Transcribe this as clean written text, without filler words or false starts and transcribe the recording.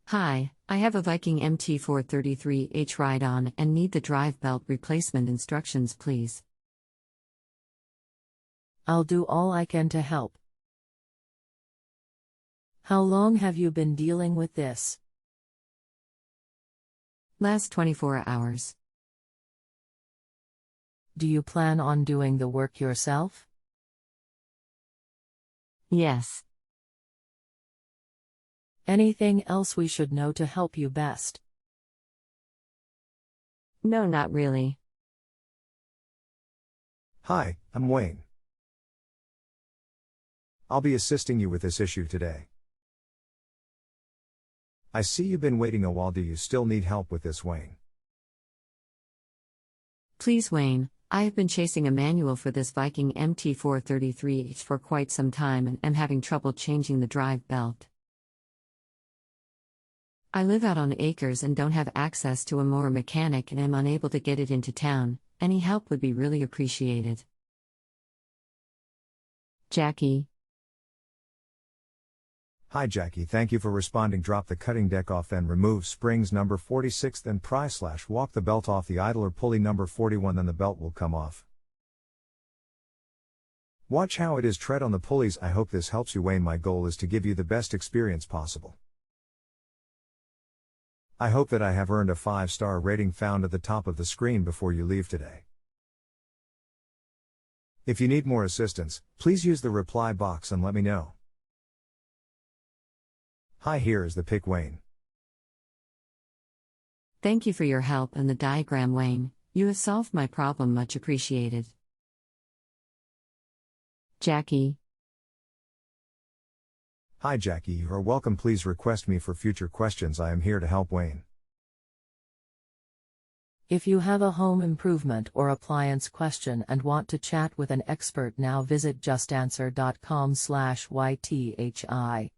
Hi, I have a Viking MT433H Ride On and need the drive belt replacement instructions, please. I'll do all I can to help. How long have you been dealing with this? Last 24 hours. Do you plan on doing the work yourself? Yes. Anything else we should know to help you best? No, not really. Hi, I'm Wayne. I'll be assisting you with this issue today. I see you've been waiting a while. Do you still need help with this, Wayne? Please, Wayne, I have been chasing a manual for this Viking MT433H for quite some time and am having trouble changing the drive belt. I live out on acres and don't have access to a mower mechanic and am unable to get it into town. Any help would be really appreciated. Jackie. Hi Jackie, thank you for responding. Drop the cutting deck off, then remove springs number 46, then pry/walk the belt off the idler pulley number 41, then the belt will come off. Watch how it is, tread on the pulleys. I hope this helps you, Wayne. My goal is to give you the best experience possible. I hope that I have earned a 5-star rating found at the top of the screen before you leave today. If you need more assistance, please use the reply box and let me know. Hi, here is the pic, Wayne. Thank you for your help and the diagram, Wayne. You have solved my problem, much appreciated. Jackie. Hi Jackie, you are welcome. Please request me for future questions. I am here to help, Wayne. If you have a home improvement or appliance question and want to chat with an expert now, visit justanswer.com/YTHI.